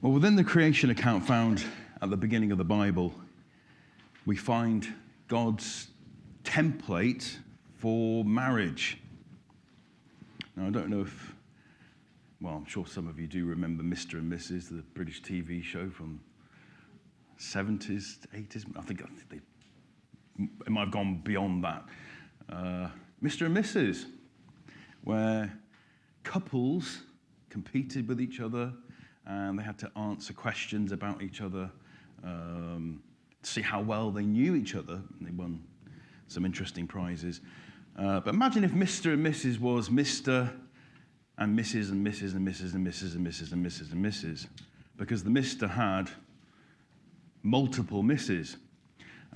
Well, within the creation account found at the beginning of the Bible, we find God's template for marriage. Now, I don't know if, well, I'm sure some of you do remember Mr. and Mrs., the British TV show from 70s, 80s. I think it might have gone beyond that. Mr. and Mrs., where couples competed with each other and they had to answer questions about each other to see how well they knew each other. And they won some interesting prizes. But imagine if Mr. and Mrs. was Mr. and Mrs. and Mrs. and Mrs. and Mrs. and Mrs. and Mrs. and Mrs. Because the Mr. had multiple Mrs.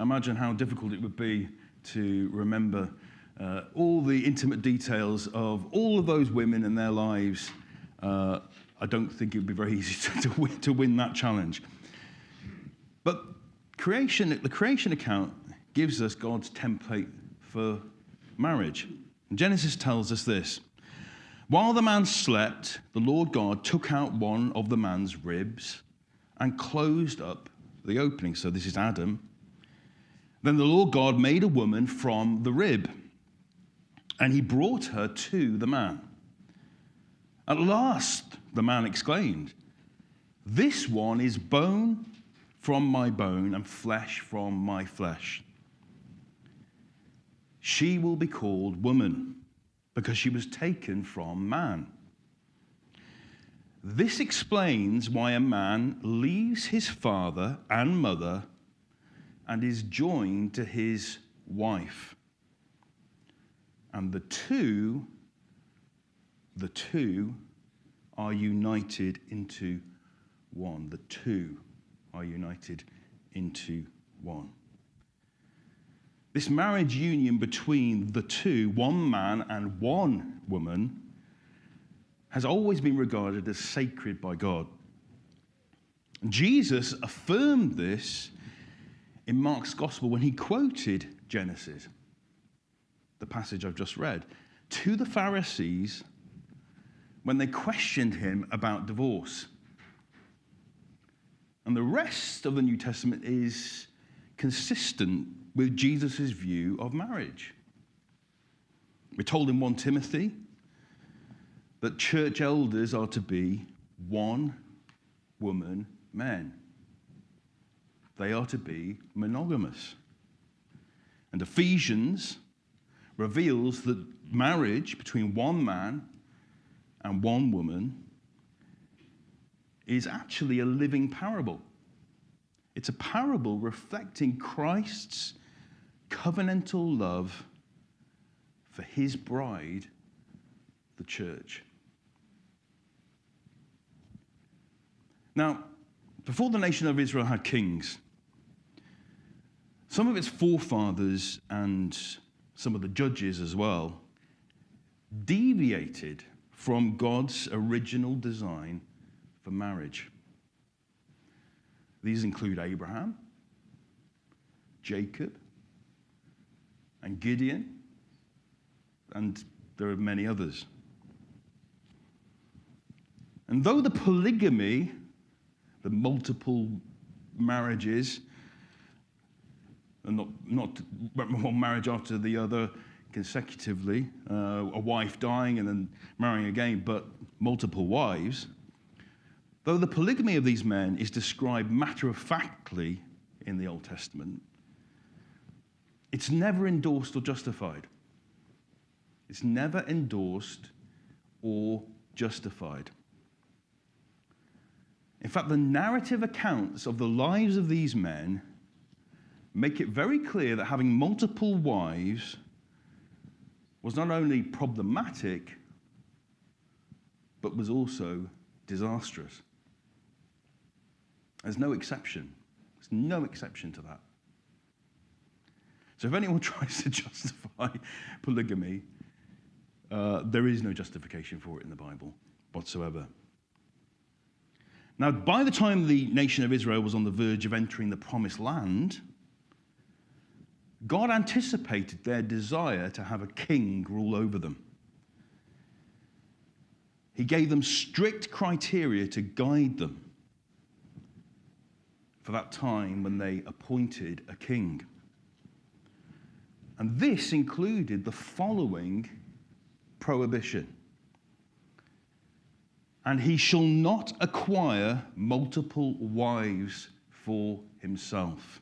Imagine how difficult it would be to remember all the intimate details of all of those women and their lives. I don't think it would be very easy to win that challenge. But the creation account gives us God's template for marriage. And Genesis tells us this: while the man slept, the Lord God took out one of the man's ribs and closed up the opening. So this is Adam. Then the Lord God made a woman from the rib, and he brought her to the man. At last, the man exclaimed, "This one is bone from my bone and flesh from my flesh. She will be called woman, because she was taken from man." This explains why a man leaves his father and mother and is joined to his wife. And the two are united into one. The two are united into one. This marriage union between the two, one man and one woman, has always been regarded as sacred by God. Jesus affirmed this in Mark's gospel when he quoted Genesis, the passage I've just read, to the Pharisees when they questioned him about divorce. And the rest of the New Testament is consistent with Jesus' view of marriage. We're told in 1 Timothy that church elders are to be one woman men. They are to be monogamous. And Ephesians reveals that marriage between one man and one woman is actually a living parable. It's a parable reflecting Christ's covenantal love for his bride, the church. Now, before the nation of Israel had kings, some of its forefathers and some of the judges as well deviated from God's original design for marriage. These include Abraham, Jacob, and Gideon, and there are many others. And though the polygamy, the multiple marriages, and not one marriage after the other consecutively, a wife dying and then marrying again, but multiple wives, though the polygamy of these men is described matter-of-factly in the Old Testament, it's never endorsed or justified. It's never endorsed or justified. In fact, the narrative accounts of the lives of these men make it very clear that having multiple wives was not only problematic, but was also disastrous. There's no exception. There's no exception to that. So if anyone tries to justify polygamy, there is no justification for it in the Bible whatsoever. Now, by the time the nation of Israel was on the verge of entering the promised land, God anticipated their desire to have a king rule over them. He gave them strict criteria to guide them. for that time when they appointed a king. And this included the following prohibition. And he shall not acquire multiple wives for himself.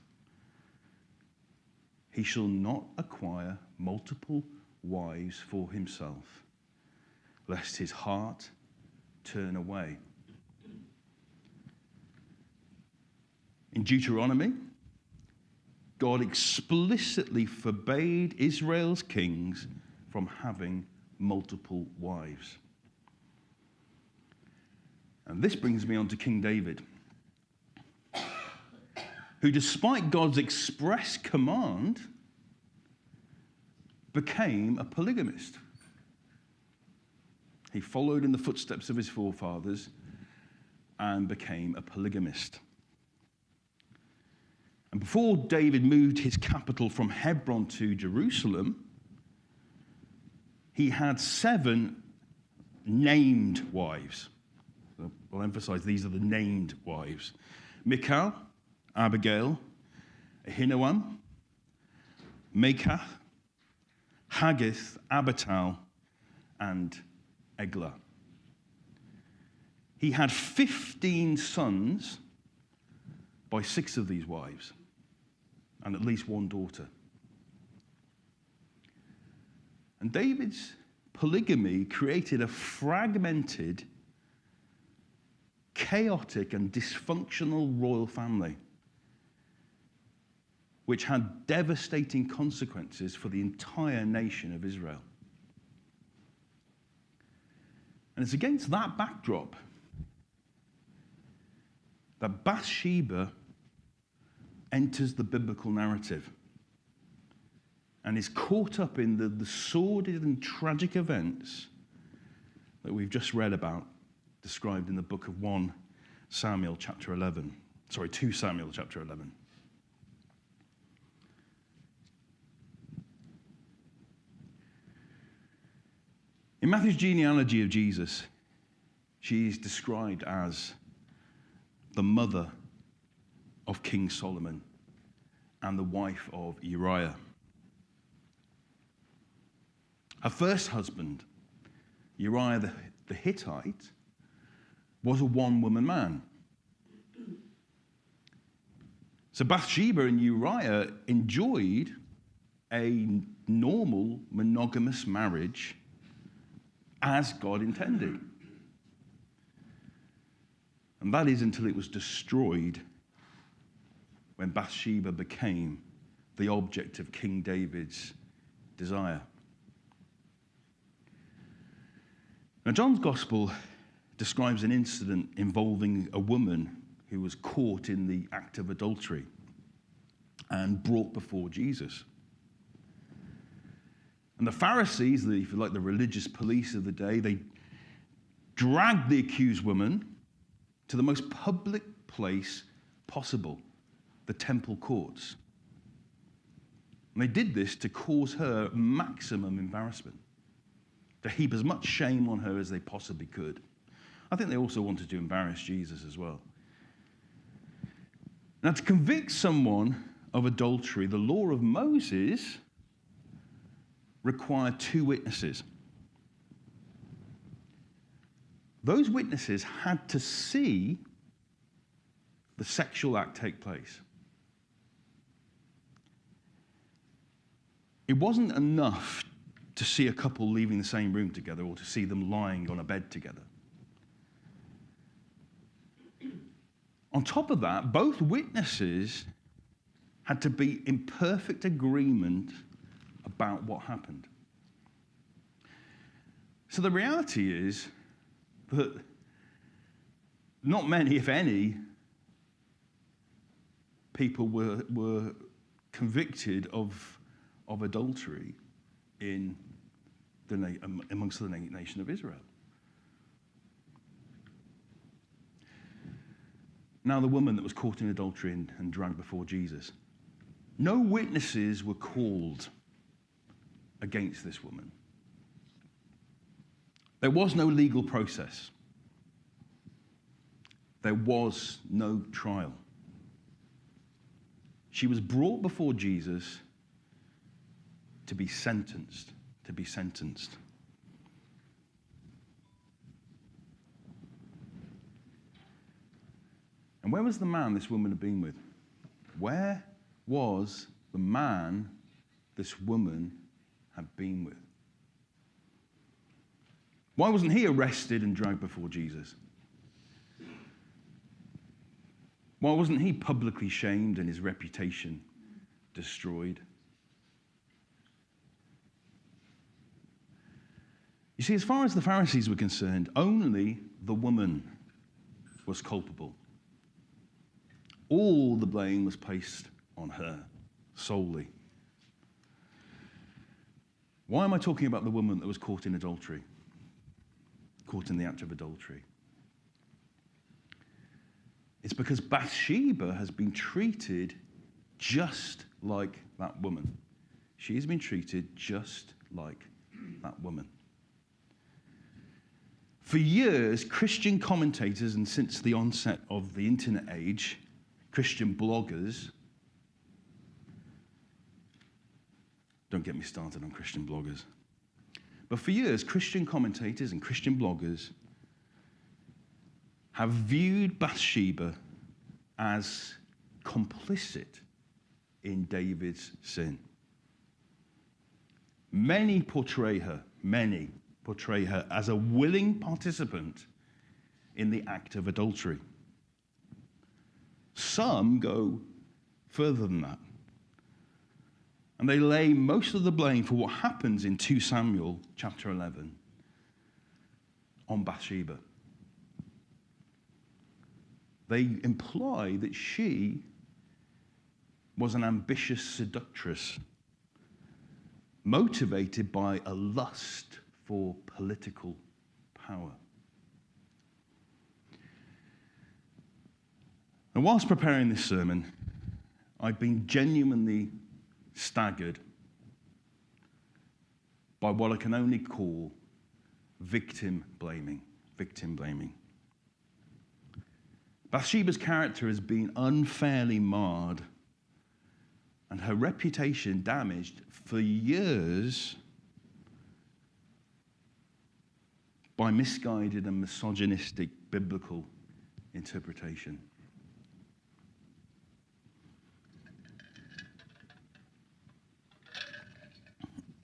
He shall not acquire multiple wives for himself, lest his heart turn away. In Deuteronomy, God explicitly forbade Israel's kings from having multiple wives. And this brings me on to King David, who, despite God's express command, became a polygamist. He followed in the footsteps of his forefathers and became a polygamist. And before David moved his capital from Hebron to Jerusalem, he had 7 named wives. So I'll emphasize these are the named wives: Michal, Abigail, Ahinoam, Maacah, Haggith, Abital, and Eglah. He had 15 sons by 6 of these wives, and at least 1 daughter. And David's polygamy created a fragmented, chaotic, and dysfunctional royal family, which had devastating consequences for the entire nation of Israel. And it's against that backdrop that Bathsheba enters the biblical narrative and is caught up in the sordid and tragic events that we've just read about, described in the book of 2 Samuel chapter 11. In Matthew's genealogy of Jesus, she is described as the mother of King Solomon and the wife of Uriah. Her first husband, Uriah the Hittite, was a one-woman man. So Bathsheba and Uriah enjoyed a normal monogamous marriage as God intended. And that is until it was destroyed when Bathsheba became the object of King David's desire. Now, John's Gospel describes an incident involving a woman who was caught in the act of adultery and brought before Jesus. And the Pharisees, if you like, the religious police of the day, they dragged the accused woman to the most public place possible, the temple courts. And they did this to cause her maximum embarrassment, to heap as much shame on her as they possibly could. I think they also wanted to embarrass Jesus as well. Now, to convict someone of adultery, the law of Moses required 2 witnesses. Those witnesses had to see the sexual act take place. It wasn't enough to see a couple leaving the same room together or to see them lying on a bed together. On top of that, both witnesses had to be in perfect agreement about what happened. So the reality is that not many, if any, people were convicted of adultery amongst the nation of Israel. Now, the woman that was caught in adultery and dragged before Jesus, no witnesses were called against this woman. There was no legal process. There was no trial. She was brought before Jesus to be sentenced, to be sentenced. And where was the man this woman had been with? Where was the man this woman had been with? Why wasn't he arrested and dragged before Jesus? Why wasn't he publicly shamed and his reputation destroyed? You see, as far as the Pharisees were concerned, only the woman was culpable. All the blame was placed on her solely. Why am I talking about the woman that was caught in adultery? Caught in the act of adultery? It's because Bathsheba has been treated just like that woman. She has been treated just like that woman. For years, Christian commentators, and since the onset of the internet age, Christian bloggers, don't get me started on Christian bloggers, but for years, Christian commentators and Christian bloggers have viewed Bathsheba as complicit in David's sin. Many portray her as a willing participant in the act of adultery. Some go further than that. And they lay most of the blame for what happens in 2 Samuel chapter 11 on Bathsheba. They imply that she was an ambitious seductress, motivated by a lust for political power. And whilst preparing this sermon, I've been genuinely staggered by what I can only call victim blaming. Victim blaming. Bathsheba's character has been unfairly marred and her reputation damaged for years by misguided and misogynistic biblical interpretation.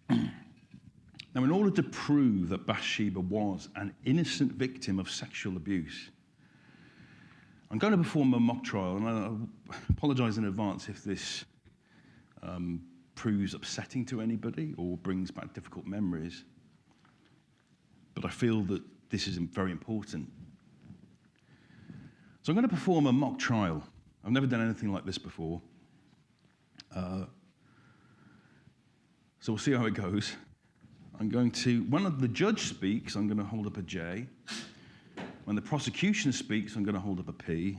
Now, in order to prove that Bathsheba was an innocent victim of sexual abuse, I'm going to perform a mock trial, and I apologize in advance if this proves upsetting to anybody or brings back difficult memories, but I feel that this is very important. So I'm going to perform a mock trial. I've never done anything like this before. So we'll see how it goes. When the judge speaks, I'm going to hold up a J. When the prosecution speaks, I'm going to hold up a P.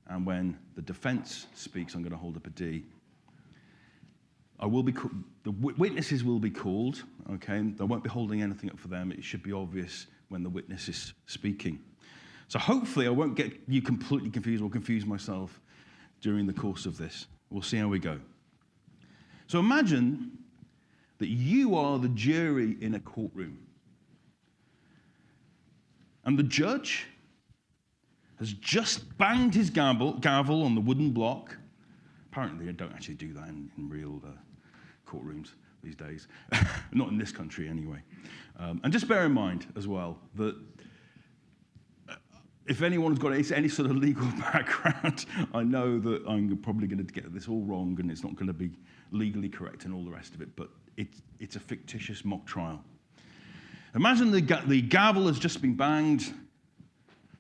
And when the defense speaks, I'm going to hold up a D. The witnesses will be called, okay? I won't be holding anything up for them. It should be obvious when the witness is speaking. So hopefully I won't get you completely confused or confuse myself during the course of this. We'll see how we go. So imagine that you are the jury in a courtroom. And the judge has just banged his gavel on the wooden block. Apparently, they don't actually do that in real courtrooms these days. Not in this country, anyway. And just bear in mind, as well, that if anyone's got any sort of legal background, I know that I'm probably going to get this all wrong, and it's not going to be legally correct and all the rest of it, but it's a fictitious mock trial. Imagine the gavel has just been banged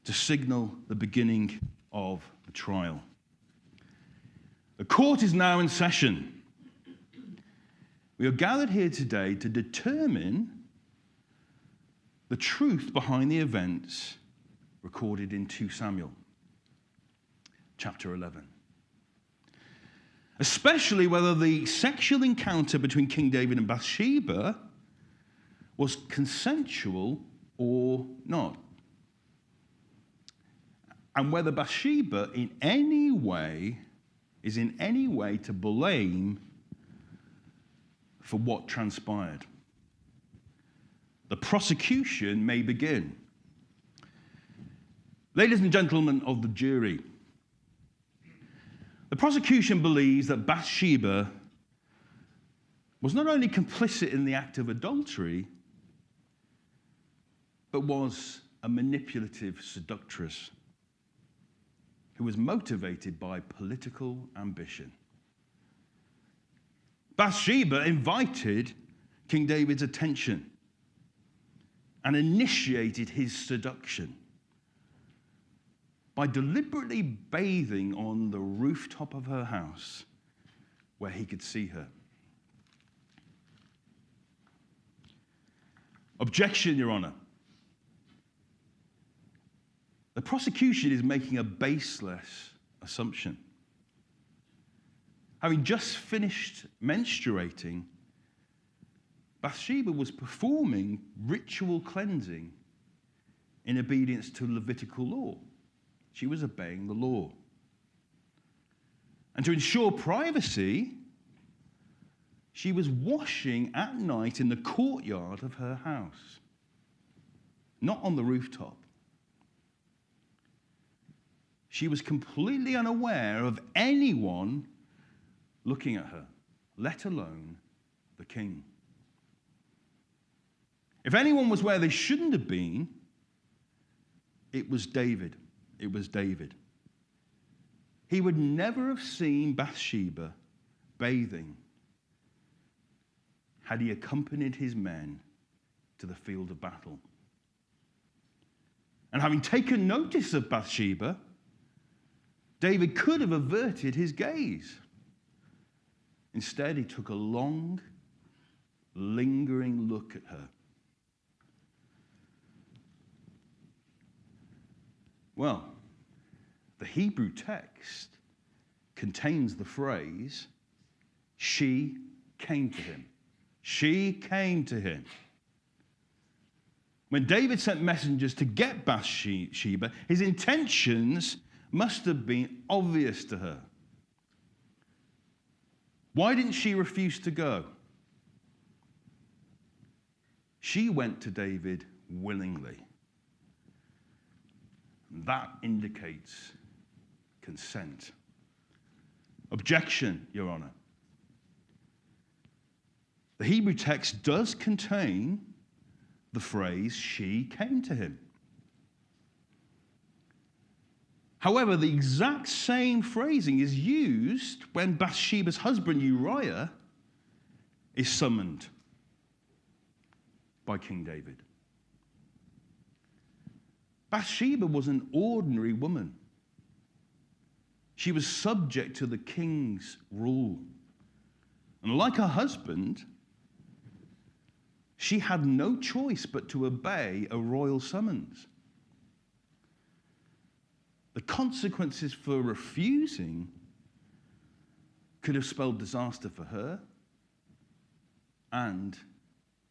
to signal the beginning of the trial. The court is now in session. We are gathered here today to determine the truth behind the events recorded in 2 Samuel, chapter 11. Especially whether the sexual encounter between King David and Bathsheba was consensual or not. And whether Bathsheba in any way is in any way to blame for what transpired. The prosecution may begin. Ladies and gentlemen of the jury, the prosecution believes that Bathsheba was not only complicit in the act of adultery, but was a manipulative seductress who was motivated by political ambition. Bathsheba invited King David's attention and initiated his seduction by deliberately bathing on the rooftop of her house where he could see her. Objection, Your Honor. The prosecution is making a baseless assumption. Having just finished menstruating, Bathsheba was performing ritual cleansing in obedience to Levitical law. She was obeying the law. And to ensure privacy, she was washing at night in the courtyard of her house, not on the rooftop. She was completely unaware of anyone looking at her, let alone the king. If anyone was where they shouldn't have been, it was David. It was David. He would never have seen Bathsheba bathing had he accompanied his men to the field of battle. And having taken notice of Bathsheba, David could have averted his gaze. Instead, he took a long, lingering look at her. Well, the Hebrew text contains the phrase, she came to him. She came to him. When David sent messengers to get Bathsheba, his intentions must have been obvious to her. Why didn't she refuse to go? She went to David willingly. That indicates consent. Objection, Your Honor. The Hebrew text does contain the phrase, she came to him. However, the exact same phrasing is used when Bathsheba's husband Uriah is summoned by King David. Bathsheba was an ordinary woman. She was subject to the king's rule. And like her husband, she had no choice but to obey a royal summons. The consequences for refusing could have spelled disaster for her and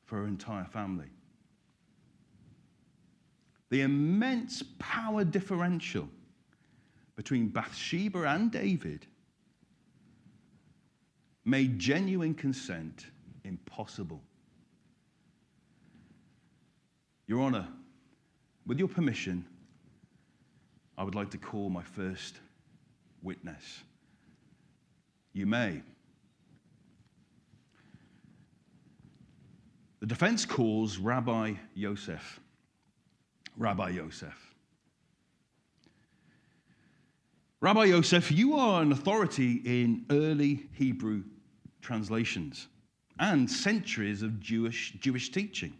for her entire family. The immense power differential between Bathsheba and David made genuine consent impossible. Your Honor, with your permission, I would like to call my first witness. You may. The defense calls Rabbi Yosef. Rabbi Yosef. Rabbi Yosef, you are an authority in early Hebrew translations and centuries of Jewish teaching.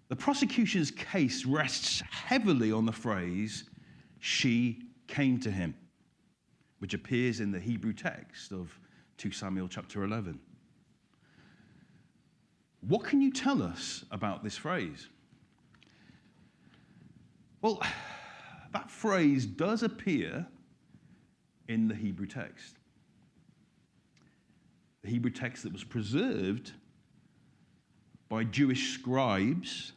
The prosecution's case rests heavily on the phrase, she came to him, which appears in the Hebrew text of 2 Samuel chapter 11. What can you tell us about this phrase? Well, that phrase does appear in the Hebrew text. The Hebrew text that was preserved by Jewish scribes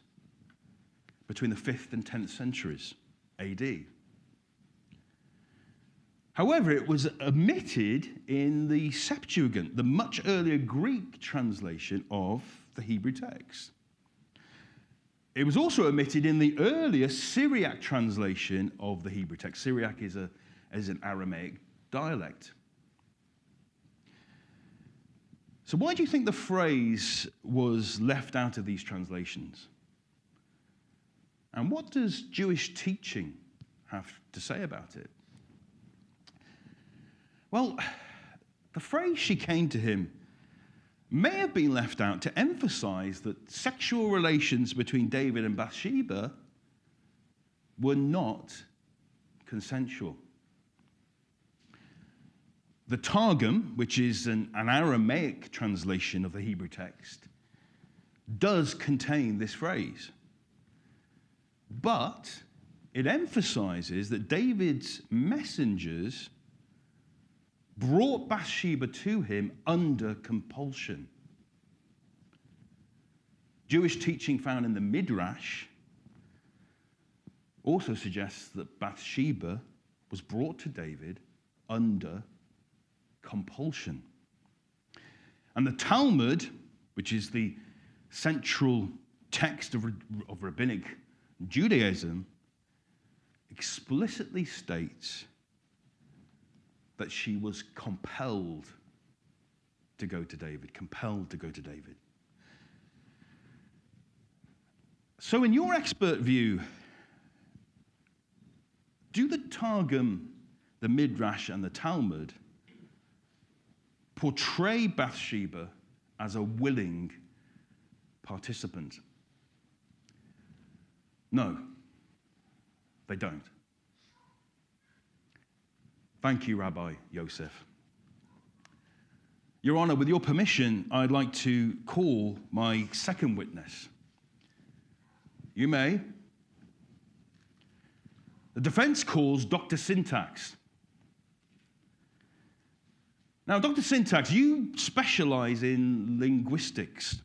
between the 5th and 10th centuries AD. However, it was omitted in the Septuagint, the much earlier Greek translation of the Hebrew text. It was also omitted in the earlier Syriac translation of the Hebrew text. Syriac is an Aramaic dialect. So why do you think the phrase was left out of these translations? And what does Jewish teaching have to say about it? Well, the phrase "she came to him" may have been left out to emphasize that sexual relations between David and Bathsheba were not consensual. The Targum, which is an Aramaic translation of the Hebrew text, does contain this phrase. But it emphasizes that David's messengers brought Bathsheba to him under compulsion. Jewish teaching found in the Midrash also suggests that Bathsheba was brought to David under compulsion. And the Talmud, which is the central text of rabbinic Judaism, explicitly states that she was compelled to go to David, compelled to go to David. So in your expert view, do the Targum, the Midrash, and the Talmud portray Bathsheba as a willing participant? No, they don't. Thank you, Rabbi Yosef. Your Honor, with your permission, I'd like to call my second witness. You may. The defense calls Dr. Syntax. Now, Dr. Syntax, you specialize in linguistics.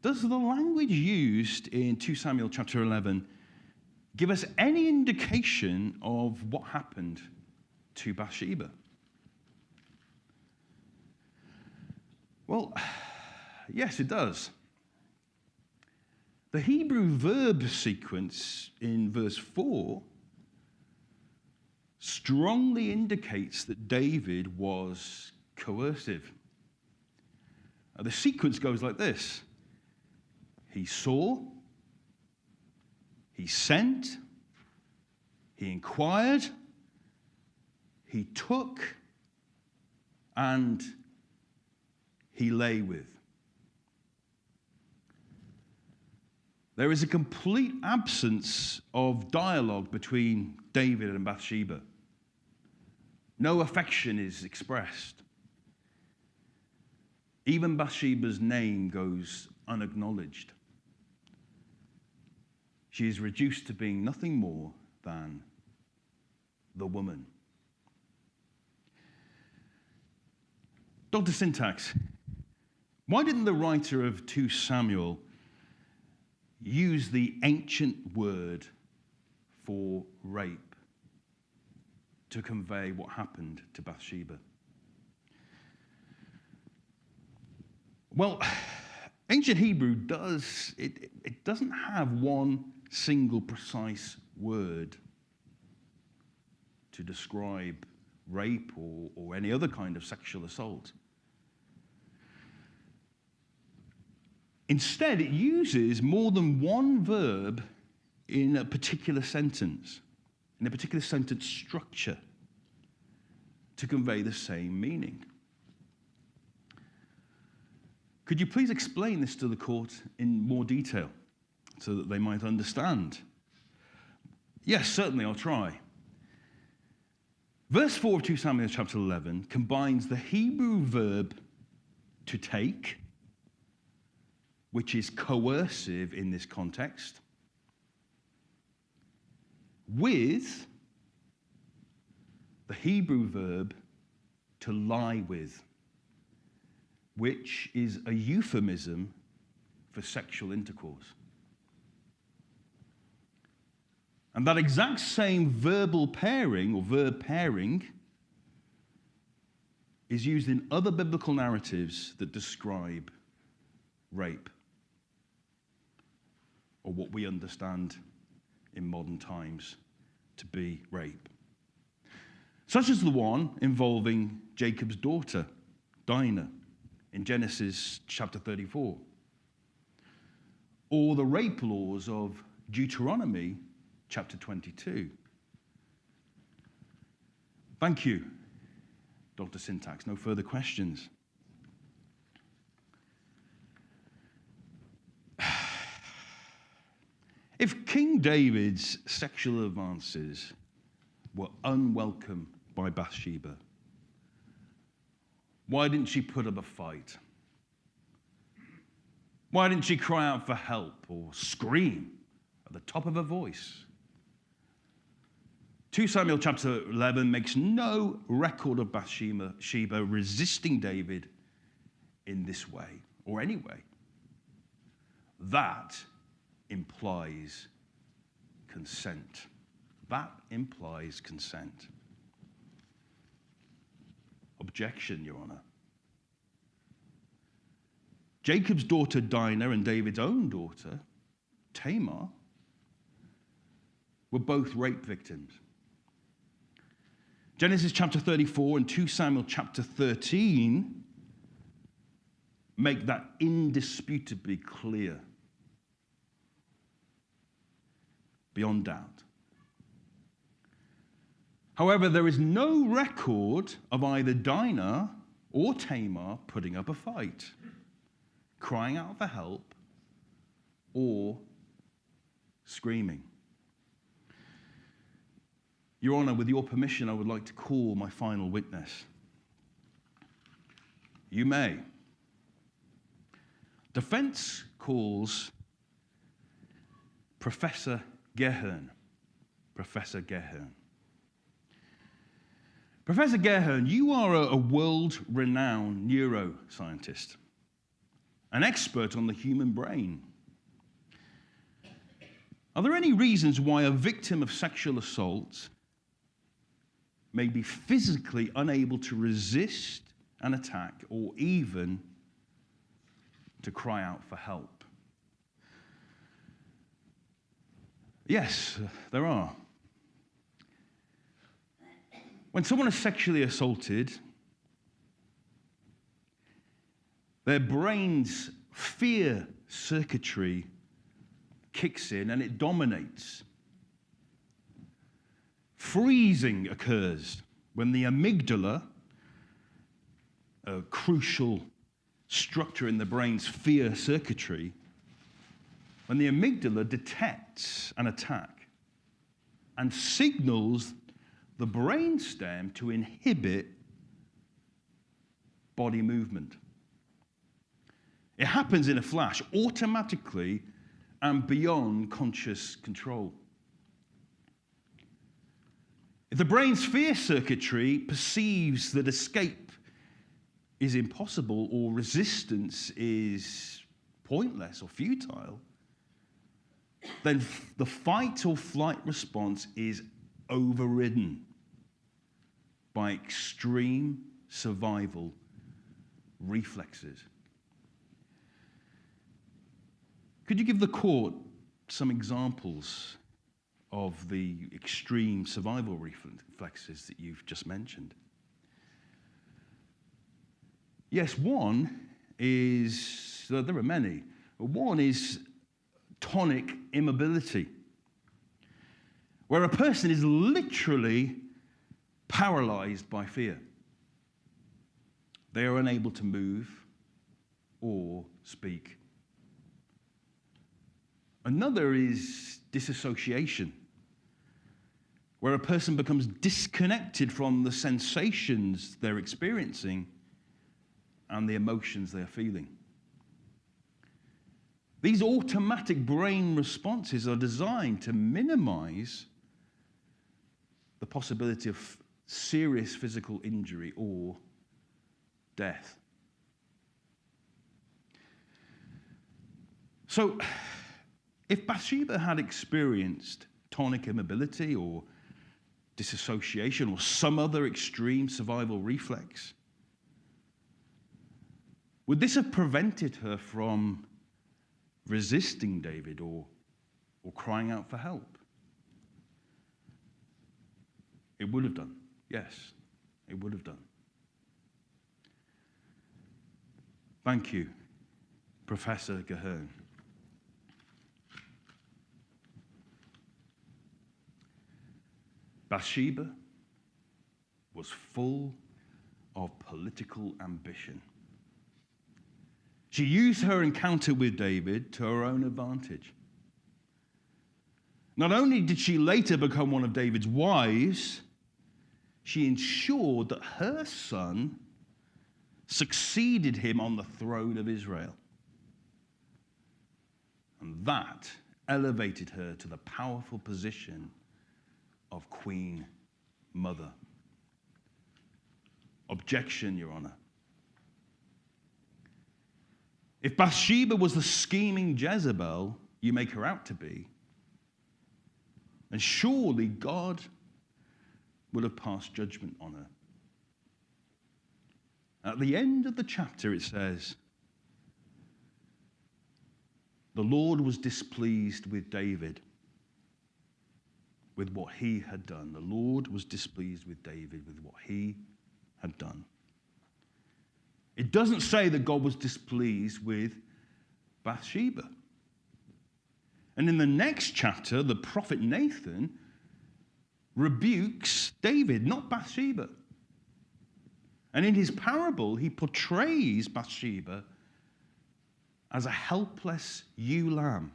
Does the language used in 2 Samuel chapter 11 give us any indication of what happened to Bathsheba? Well, yes, it does. The Hebrew verb sequence in verse 4 strongly indicates that David was coercive. The sequence goes like this: he saw, he sent, he inquired, he took, and he lay with. There is a complete absence of dialogue between David and Bathsheba. No affection is expressed. Even Bathsheba's name goes unacknowledged. She is reduced to being nothing more than the woman. Dr. Syntax, why didn't the writer of 2 Samuel use the ancient word for rape to convey what happened to Bathsheba? Well, ancient Hebrew doesn't have one single precise word to describe rape or any other kind of sexual assault. Instead, it uses more than one verb in a particular sentence, in a particular sentence structure, to convey the same meaning. Could you please explain this to the court in more detail so that they might understand? Yes, certainly, I'll try. Verse 4 of 2 Samuel chapter 11 combines the Hebrew verb to take, which is coercive in this context, with the Hebrew verb to lie with, which is a euphemism for sexual intercourse. And that exact same verbal pairing or verb pairing is used in other biblical narratives that describe rape, or what we understand in modern times to be rape. Such as the one involving Jacob's daughter, Dinah, in Genesis chapter 34, or the rape laws of Deuteronomy chapter 22. Thank you, Dr. Syntax. No further questions. If King David's sexual advances were unwelcome by Bathsheba, why didn't she put up a fight? Why didn't she cry out for help or scream at the top of her voice? 2 Samuel chapter 11 makes no record of Bathsheba resisting David in this way or any way. That implies consent. That implies consent. Objection, Your Honor. Jacob's daughter Dinah and David's own daughter, Tamar, were both rape victims. Genesis chapter 34 and 2 Samuel chapter 13 make that indisputably clear, beyond doubt. However, there is no record of either Dinah or Tamar putting up a fight, crying out for help, or screaming. Your Honor, with your permission, I would like to call my final witness. You may. Defense calls Professor Gehern. Professor Gehern. Professor Gehern, you are a world-renowned neuroscientist, an expert on the human brain. Are there any reasons why a victim of sexual assault may be physically unable to resist an attack or even to cry out for help? Yes, there are. When someone is sexually assaulted, their brain's fear circuitry kicks in and it dominates. Freezing occurs when the amygdala, a crucial structure in the brain's fear circuitry, when the amygdala detects an attack and signals the brainstem to inhibit body movement. It happens in a flash, automatically and beyond conscious control. If the brain's fear circuitry perceives that escape is impossible or resistance is pointless or futile, then the fight or flight response is overridden by extreme survival reflexes. Could you give the court some examples of the extreme survival reflexes that you've just mentioned? Yes, one is, there are many. One is tonic immobility, where a person is literally paralyzed by fear. They are unable to move or speak. Another is disassociation, where a person becomes disconnected from the sensations they're experiencing and the emotions they're feeling. These automatic brain responses are designed to minimize the possibility of serious physical injury or death. So, if Bathsheba had experienced tonic immobility or disassociation or some other extreme survival reflex? Would this have prevented her from resisting David or crying out for help? It would have done. Yes, it would have done. Thank you, Professor Gahern. Bathsheba was full of political ambition. She used her encounter with David to her own advantage. Not only did she later become one of David's wives, she ensured that her son succeeded him on the throne of Israel. And that elevated her to the powerful position of Queen Mother. Objection, Your Honor. If Bathsheba was the scheming Jezebel you make her out to be, then surely God would have passed judgment on her. At the end of the chapter it says, the Lord was displeased with David, with what he had done. The Lord was displeased with David with what he had done. It doesn't say that God was displeased with Bathsheba. And in the next chapter, the prophet Nathan rebukes David, not Bathsheba. And in his parable, he portrays Bathsheba as a helpless ewe lamb,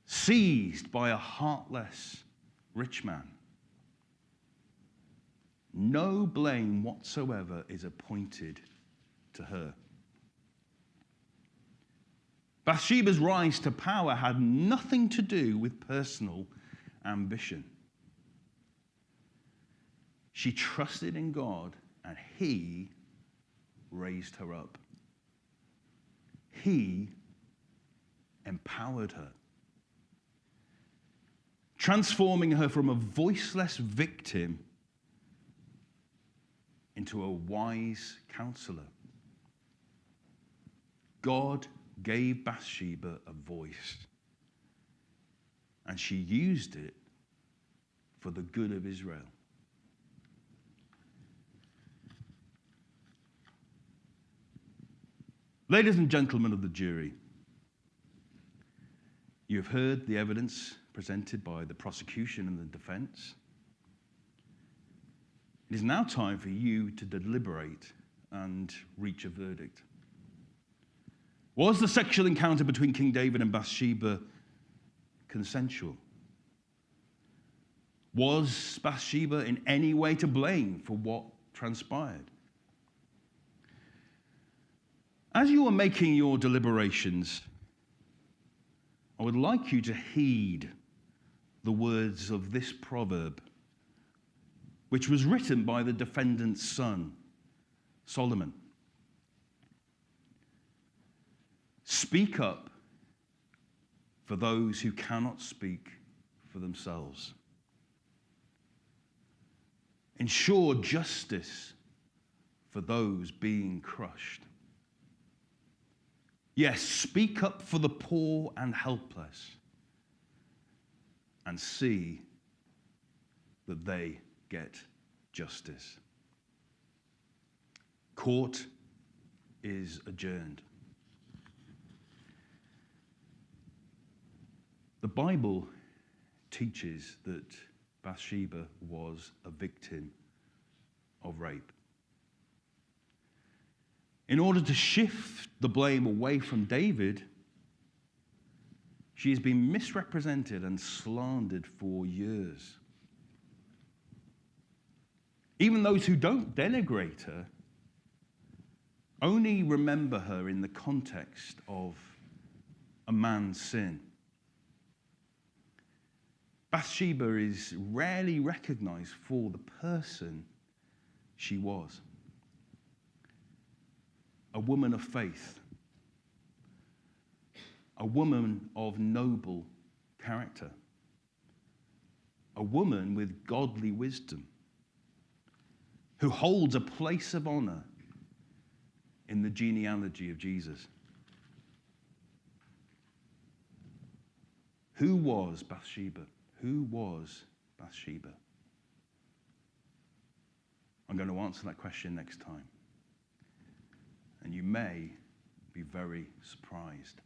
seized by a heartless rich man. No blame whatsoever is appointed to her. Bathsheba's rise to power had nothing to do with personal ambition. She trusted in God, and he raised her up. He empowered her, transforming her from a voiceless victim into a wise counselor. God gave Bathsheba a voice, and she used it for the good of Israel. Ladies and gentlemen of the jury, you have heard the evidence presented by the prosecution and the defense. It is now time for you to deliberate and reach a verdict. Was the sexual encounter between King David and Bathsheba consensual? Was Bathsheba in any way to blame for what transpired? As you are making your deliberations, I would like you to heed the words of this proverb, which was written by the defendant's son, Solomon. Speak up for those who cannot speak for themselves. Ensure justice for those being crushed. Yes, speak up for the poor and helpless, and see that they get justice. Court is adjourned. The Bible teaches that Bathsheba was a victim of rape. In order to shift the blame away from David, she has been misrepresented and slandered for years. Even those who don't denigrate her only remember her in the context of a man's sin. Bathsheba is rarely recognized for the person she was. A woman of faith, a woman of noble character. a woman with godly wisdom, who holds a place of honor in the genealogy of Jesus. Who was Bathsheba? Who was Bathsheba? I'm going to answer that question next time. And you may be very surprised.